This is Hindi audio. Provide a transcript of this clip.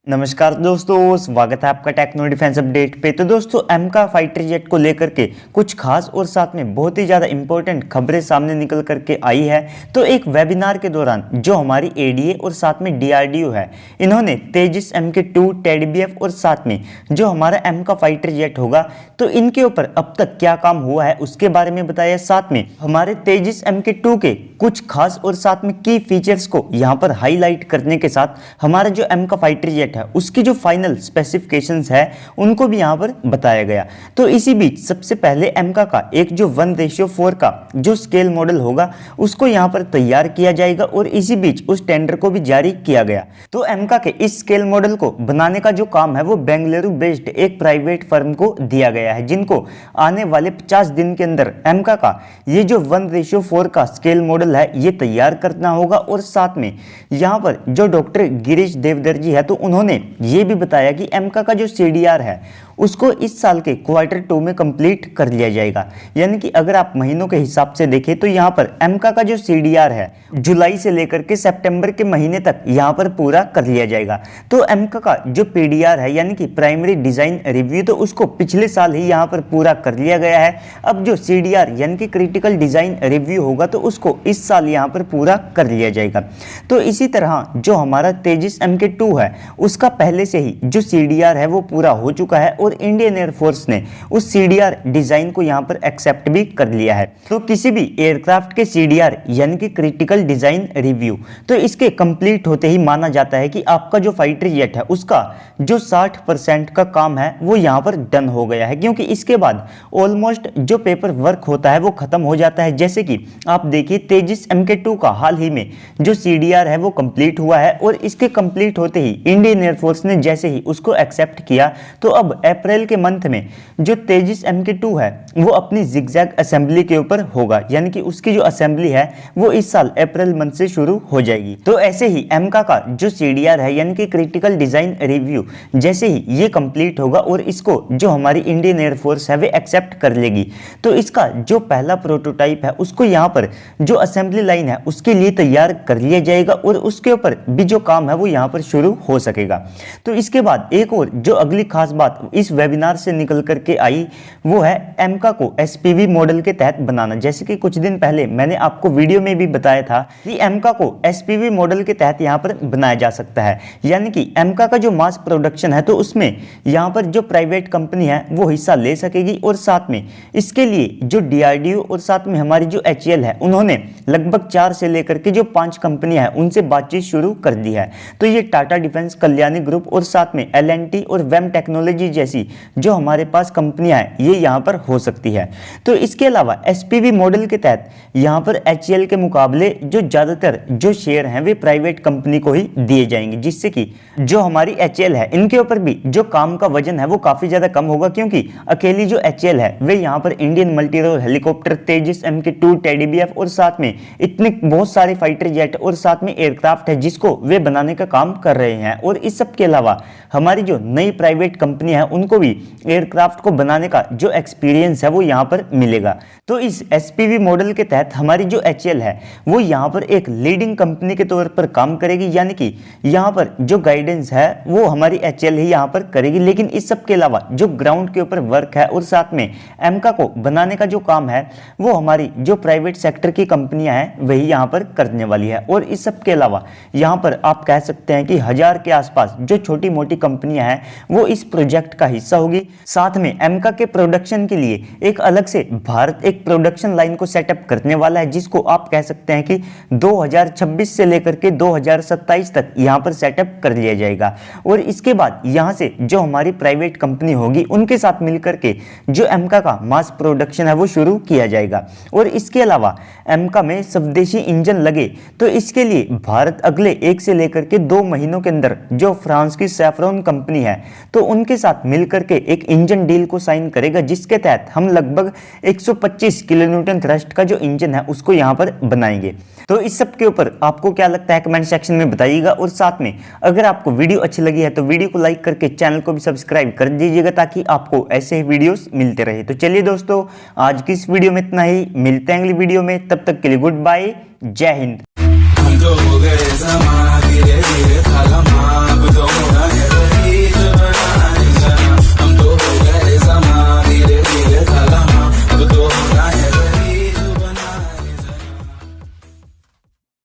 नमस्कार दोस्तों, स्वागत है आपका टेक्नो डिफेंस अपडेट पे। तो दोस्तों एमका फाइटर जेट को लेकर के कुछ खास और साथ में बहुत ही ज़्यादा इंपॉर्टेंट खबरें सामने निकल करके आई है। तो एक वेबिनार के दौरान जो हमारी एडीए और साथ में डीआरडीओ है, इन्होंने तेजस MK2 टेडबीएफ और साथ में जो हमारा एमका फाइटर जेट होगा, तो इनके ऊपर अब तक क्या काम हुआ है उसके बारे में बताया। साथ में हमारे तेजस MK2 के कुछ खास और साथ में की फीचर्स को यहाँ पर हाईलाइट करने के साथ हमारा जो एमका फाइटर जेट है उसकी जो फाइनल स्पेसिफिकेशंस है उनको भी यहां पर बताया गया। तो इसी बीच सबसे पहले एमका का एक जो 1:4 का जो स्केल मॉडल होगा उसको यहां पर तैयार किया जाएगा और इसी बीच उस टेंडर को भी जारी किया गया। तो एमका के इस स्केल मॉडल को बनाने का जो काम है वो बेंगलुरु बेस्ड एक प्राइवेट फर्म को दिया गया है, जिनको आने वाले 50 दिन के अंदर एमका का ये जो 1:4 का स्केल मॉडल है ये तैयार करना होगा। और साथ में यहाँ पर जो डॉक्टर गिरीश देवधर जी है, तो उन्होंने ये भी बताया कि एमका का जो सीडीआर है उसको इस साल के Q2 में कंप्लीट कर लिया जाएगा। यानी कि अगर आप महीनों के हिसाब से देखें तो यहाँ पर एमका का जो सीडीआर है जुलाई से लेकर के सितंबर के महीने तक यहाँ पर पूरा कर लिया जाएगा। तो एमका का जो पीडीआर है यानी कि प्राइमरी डिजाइन रिव्यू, तो उसको पिछले साल ही यहाँ पर पूरा कर लिया गया है। अब जो सीडीआर यानी कि क्रिटिकल डिजाइन रिव्यू होगा तो उसको इस साल यहाँ पर पूरा कर लिया जाएगा। तो इसी तरह जो हमारा तेजस MK2 है उसका पहले से ही जो सीडीआर है वो पूरा हो चुका है और इंडियन एयरफोर्स ने उस सीडीआर डिजाइन को यहां पर एक्सेप्ट भी कर लिया है। तो किसी भी एयरक्राफ्ट के सीडीआर यानी कि क्रिटिकल डिजाइन रिव्यू, तो इसके कंप्लीट होते ही माना जाता है कि आपका जो फाइटर जेट है उसका जो 60% का काम है वो यहां पर डन हो गया है, क्योंकि इसके बाद ऑलमोस्ट जो पेपर वर्क होता है वो खत्म हो जाता है। जैसे कि आप देखिए तेजस MK2 का हाल ही में जो सीडीआर है वो कंप्लीट हुआ है और इसके कंप्लीट होते ही इंडियन एयरफोर्स ने जैसे ही उसको एक्सेप्ट किया, तो अब अप्रैल के मंथ में जो तेजस MK2 है वो अपनी जिगजैग असेंबली के ऊपर होगा, यानी कि उसकी जो असेंबली है वो इस साल अप्रैल मंथ से शुरू हो जाएगी। तो ऐसे ही एमका का जो सीडीआर है यानी कि क्रिटिकल डिजाइन रिव्यू जैसे ही ये कंप्लीट होगा और इसको जो हमारी इंडियन एयरफोर्स है वे एक्सेप्ट कर लेगी, तो इसका जो पहला प्रोटोटाइप है उसको यहाँ पर जो असेंबली लाइन है उसके लिए तैयार कर लिया जाएगा और उसके ऊपर भी जो काम है वो यहाँ पर शुरू हो सकेगा। तो इसके बाद एक और जो अगली खास बात इस वेबिनार से निकल करके आई वो है एमका को एसपीवी मॉडल के तहत बनाना। जैसे कि कुछ दिन पहले मैंने आपको वीडियो में भी बताया था कि एमका को एसपीवी मॉडल के तहत यहां पर बनाया जा सकता है, यानी कि एमका का जो मास प्रोडक्शन है तो उसमें यहां पर जो प्राइवेट कंपनी है वो हिस्सा ले सकेगी। और साथ में इसके लिए जो डीआरडीओ और साथ में हमारी जो एचएएल है उन्होंने लगभग 4 से लेकर के जो 5 कंपनियां हैं उनसे बातचीत शुरू कर दी है। तो ये टाटा डिफेंस कल्याणी ग्रुप और साथ में एल&टी और वेम टेक्नोलॉजी जैसी जो हमारे पास कंपनियां हैं ये यहां पर हो सकती है। तो इसके अलावा एसपीवी मॉडल के तहत यहां पर एचएएल के मुकाबले जो ज्यादातर जो शेयर हैं वे प्राइवेट कंपनी को ही दिए जाएंगे, जिससे कि जो हमारी एचएएल है इनके ऊपर भी जो काम का वजन है वो काफी ज्यादा कम होगा, क्योंकि अकेली जो एचएएल है वे यहां पर इंडियन मल्टी रोल हेलीकॉप्टर तेजस MK2 टेडबीएफ और साथ में इतने बहुत सारे फाइटर जेट और साथ में एयरक्राफ्ट है जिसको वे बनाने का काम कर रहे हैं। और इस सब के अलावा हमारी जो नई प्राइवेट कंपनी है उनको भी एयरक्राफ्ट को बनाने का जो एक्सपीरियंस है वो यहाँ पर मिलेगा। तो इस एसपीवी मॉडल के तहत हमारी जो एचएएल है वो यहाँ पर एक लीडिंग कंपनी के तौर पर काम करेगी, यानी कि यहाँ पर जो गाइडेंस है वो हमारी एचएएल ही यहाँ पर करेगी। लेकिन इस सब के अलावा जो ग्राउंड के ऊपर वर्क है और साथ में एमका को बनाने का जो काम है वो हमारी जो प्राइवेट सेक्टर की कंपनियां हैं वही यहाँ पर करने वाली है। और इस सब के अलावा यहाँ पर आप कह सकते हैं कि 1000 के आसपास जो छोटी मोटी कंपनियां हैं वो इस प्रोजेक्ट का हिस्सा होगी। साथ में एमका के प्रोडक्शन के लिए एक अलग से भारत एक प्रोडक्शन लाइन को सेटअप करने वाला है, जिसको आप कह सकते हैं कि 2026 से लेकर के 2027 तक यहाँ पर सेटअप कर लिया जाएगा। और इसके बाद यहाँ से जो हमारी प्राइवेट कंपनी होगी उनके साथ मिलकर के जो एमका का मास प्रोडक्शन है वो शुरू किया जाएगा। और इसके अलावा एमका में स्वदेशी इंजन लगे तो इसके लिए भारत अगले 1 से लेकर के 2 महीनों के अंदर जो फ्रांस की सैफ्रॉन कंपनी है तो उनके साथ मिलकर के एक इंजन डील को साइन करेगा, जिसके तहत हम लगभग 125 किलोन्यूटन थ्रस्ट का जो इंजन है उसको यहाँ पर बनाएंगे। तो इस सब के ऊपर आपको क्या लगता है कमेंट सेक्शन में बताइएगा। और साथ में अगर आपको वीडियो अच्छी लगी है तो वीडियो को लाइक करके चैनल को भी सब्सक्राइब कर दीजिएगा ताकि आपको ऐसे ही वीडियोस मिलते रहे। तो चलिए दोस्तों, आज की इस वीडियो में इतना ही, मिलते हैं अगली वीडियो में, तब तक के लिए गुड बाय, जय हिंद।